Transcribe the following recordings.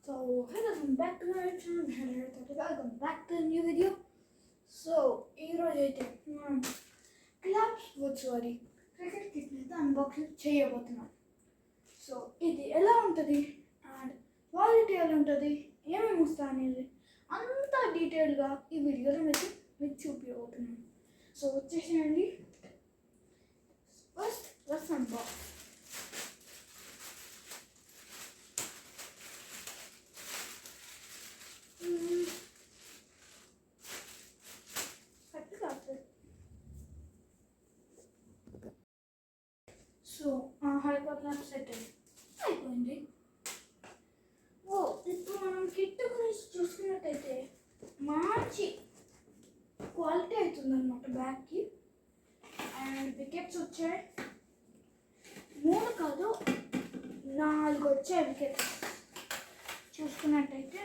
So welcome back to my channel. Welcome back to a new video. So ఈరోజు అయితే మనం claps వచ్చి cricket kit అయితే unboxing చేయబోతున్నాం. సో ఇది ఎలా ఉంటుంది అండ్ క్వాలిటీ ఎలా ఉంటుంది, ఏమేమి వస్తాయి అనేది అంతా డీటెయిల్గా ఈ వీడియోలో మీకు చూపించబోతున్నాను. సో వచ్చేసేయండి. First let's unbox. So hyper lab set అయిపోయింది. ఇప్పుడు మనం కిట్ గురించి చూసుకున్నట్టయితే మంచి క్వాలిటీ అవుతుందన్నమాట బ్యాగ్కి. అండ్ వికెట్స్ వచ్చాయి, 3 కాదు 4 వచ్చాయి వికెట్స్. చూసుకున్నట్టయితే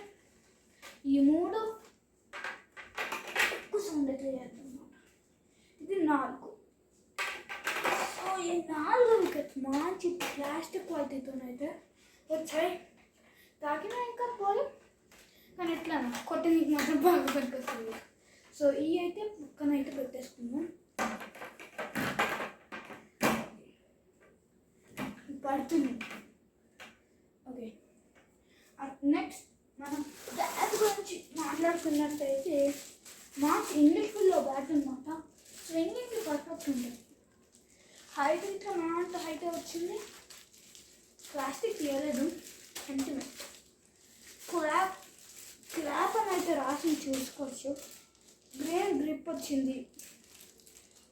ఈ 3 ఎక్కువ సౌండ్ అయితే చేస్తుందన్నమాట. ఇది 4. సో ఈ 4 వికెట్స్ మంచి ప్లాస్టిక్ క్వాలిటీతోనైతే వచ్చాయి. తాకినా ఇంకా పోయి కానీ ఎట్లా కొట్టడానికి మాత్రం బాగా పనికొస్తుంది. సో ఇవి అయితే పక్కన అయితే పెట్టేసుకుందాం. పడుతుంది. ఓకే, నెక్స్ట్ మనం బ్యాట్ గురించి మాట్లాడుకున్నట్టయితే మాకు ఇంగ్లీష్లో బ్యాట్ అనమాట. స్వింగింగ్కి పర్ఫెక్ట్ ఉంటుంది. హైట్ అయితే నా అంత హైట్ వచ్చింది. ప్లాస్టిక్ లేదు, సెంటిమెంట్. క్లాప్ అని అయితే రాసి చూసుకోవచ్చు. గ్రేన్ గ్రిప్ వచ్చింది.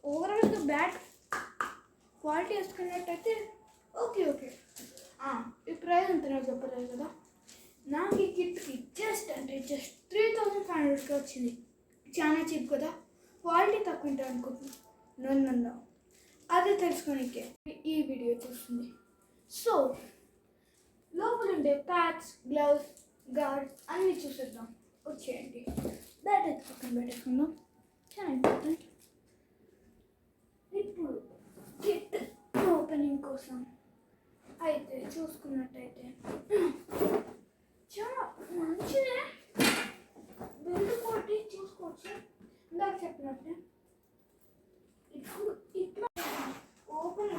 ఓవరాల్గా బ్యాట్ క్వాలిటీ వేసుకున్నట్టయితే ఓకే. ఈ ప్రైస్ అంత నాకు చెప్పలేదు కదా. నాకు ఈ కిట్కి జస్ట్ 3500కి వచ్చింది. చాలా చీప్ కదా, క్వాలిటీ తక్కువ ఉంటుంది అనుకుంటున్నాను. నన్ను అదే తెలుసుకోనికే ఈ వీడియో చూస్తుంది. సో లోపల ఉండే ప్యాడ్స్, గ్లౌస్, గార్డ్స్ అన్నీ చూసేద్దాం. వచ్చేయండి. బ్యాట్ అయితే పక్కన పెట్టేసుకుందాం. చాలా ఇంపార్టెంట్. ఇప్పుడు కిట్ ఓపెనింగ్ కోసం అయితే చూసుకున్నట్టయితే చాలా మంచిదే. బిల్డ్ క్వాలిటీ చూసుకోవచ్చు. ఇందాక చెప్పినట్టే ఇప్పుడు ఇట్లా ఓపెన్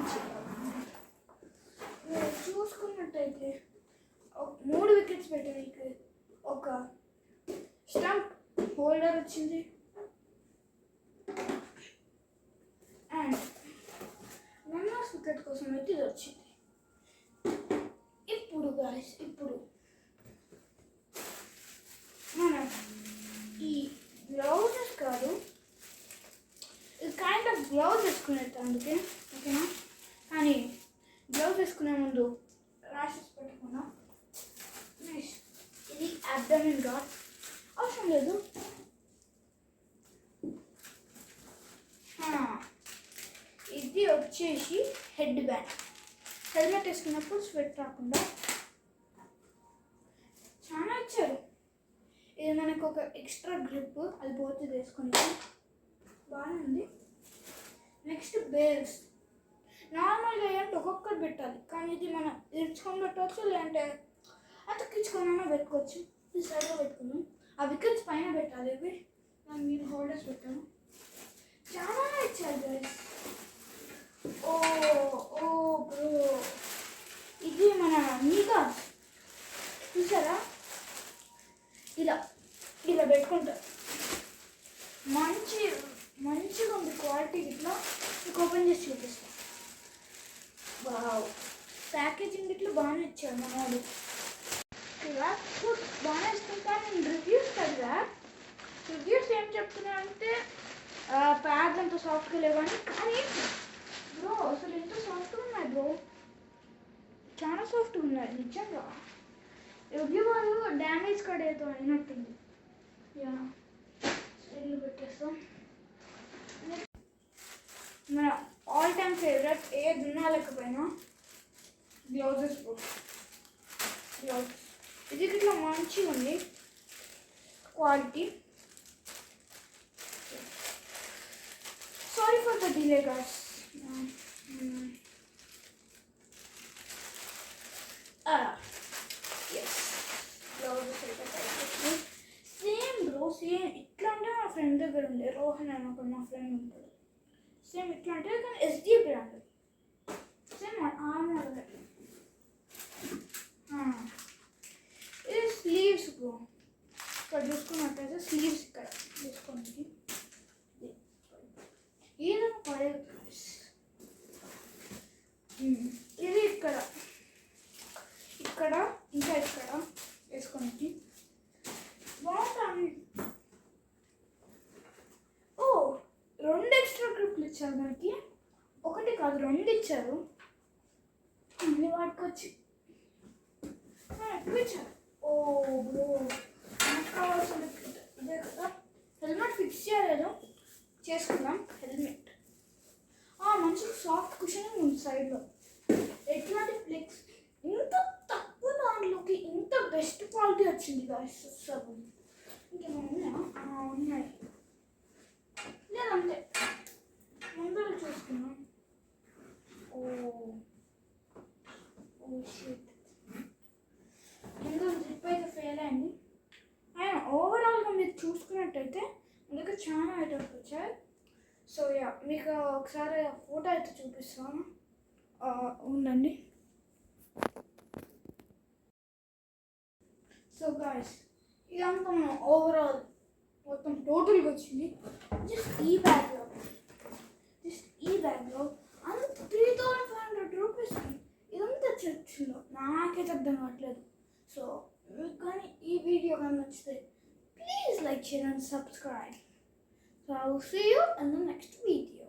చూసుకున్నట్టయితే 3 వికెట్స్ పెట్టడానికి ఒక స్టంప్ హోల్డర్ వచ్చింది. అండ్ రన్నర్స్ వికెట్ కోసం అయితే ఇది వచ్చింది. ఇప్పుడు మనం ఈ గ్లౌజెస్ కాదు, ఇది కైండ్ ఆఫ్ గ్లౌజ్ వేసుకునేది అందుకే, ఓకేనా. కానీ గ్లౌజ్ వేసుకునే ముందు ర్యాషెస్ పెట్టుకున్నా. ఇది అబ్డమిన్ గార్డ్ అవసరం లేదు. ఇది వచ్చేసి హెడ్ బ్యాండ్. హెల్మెట్ వేసుకున్నప్పుడు స్వెట్ రాకుండా చాలా ఇచ్చారు. ఇది మనకు ఒక ఎక్స్ట్రా గ్రిప్, అది పోతే వేసుకొని బాగానే ఉంది. Next bales. నార్మల్గా ఏంటంటే ఒక్కొక్కటి పెట్టాలి, కానీ ఇది మనం ఇరుచుకొని పెట్టవచ్చు, లేదంటే అతకించుకొని పెట్టుకోవచ్చు. ఈ సైడ్లో పెట్టుకున్నాం. ఆ వికెట్స్ పైన పెట్టాలి. ఇవి దాని మీద హోల్డర్స్ పెట్టాను. చాలా ఇచ్చారు గైస్. బ్రో, ఇది మన నీగా చూసారా, ఇలా పెట్టుకుంటారు. మంచిగా ఉంది క్వాలిటీ. ఇట్లా మీకు ఓపెన్ చేసి చూపిస్తాను. వావ్, ప్యాకేజింగ్ ఇట్లా బాగానే ఇచ్చారు మన వాళ్ళు. బాగానే ఇస్తుంది. కానీ నేను రివ్యూస్ కదా, రివ్యూస్ ఏం చెప్తున్నానంటే ప్యాడ్ అంత సాఫ్ట్గా లేవని. కానీ బ్రో అసలు ఎంత సాఫ్ట్గా ఉన్నాయి బ్రో, చాలా సాఫ్ట్గా ఉన్నాయి నిజంగా. రివ్యూ వాళ్ళు డ్యామేజ్ కడేతో అయినట్టుంది. యా, ఇల్లు పెట్టేస్తాం. మన ఆల్ టైమ్ ఫేవరెట్, ఏది ఉన్నా లేకపోయినా గ్లౌజెస్. ఇది ఇట్లా మంచిగా ఉంది quality. Sorry for the delay guys. Yes, దగ్గర ఉండే రోహన్ అని ఒక మా ఫ్రెండ్ ఉంటాడు. సేమ్ ఇట్లాంటివి కానీ ఎస్డి బ్రాండ్. సేమ్ ఆ మోడల్. ఇది స్లీవ్స్ బ్రో. ఇక్కడ చూసుకున్నట్టయితే స్లీవ్స్ ఇక్కడ చూసుకోండి. ఇది పడేది. ఇది ఇక్కడ ఇక్కడ ఇంకా ఇక్కడ వేసుకోండి. బాగుంటుంది. ఓ 2 ఎక్స్ట్రా గ్రూప్లు ఇచ్చారు మనకి. ఒకటి కాదు 2 ఇచ్చారు. అన్ని వాడుకోవచ్చు. ఎక్కువ ఇచ్చారు. ఓ బ్రో మనకు కావాల్సిన ఇదే కదా. హెల్మెట్ ఫిక్స్ చేయలేదు, చేసుకుందాం. హెల్మెట్ మంచిగా సాఫ్ట్ కుషన్ ఉంది సైడ్లో. ఎట్లాంటి ఫ్లెక్స్ ఇంత తక్కువ దాంట్లోకి ఇంత బెస్ట్ క్వాలిటీ వచ్చింది గాయ్స్. అసలు ఇంకేమైనా ఉన్నాయి లేదంటే ముందర చూసుకున్నాం. ఓ షిట్, ముందర జిప్ అయితే ఫెయిల్ అయింది. అయినా ఓవరాల్గా మీరు చూసుకున్నట్టయితే అందుకే చాలా ఐటమ్స్ వచ్చాయి. సో యా, మీకు ఒకసారి ఫోటో అయితే చూపిస్తాను, ఉండండి. సో గాయ్స్, ఇదంతా మనం ఓవరాల్ మొత్తం టోటల్గా వచ్చింది. జస్ట్ ఈ బ్యాగ్లో అంత 3500 రూపీస్కి ఇదంతా చర్చిందో నాకైతే అర్థం కావట్లేదు. సో మీకు కానీ ఈ వీడియో కానీ నచ్చితే please like, share and subscribe. So I will see you in the next video.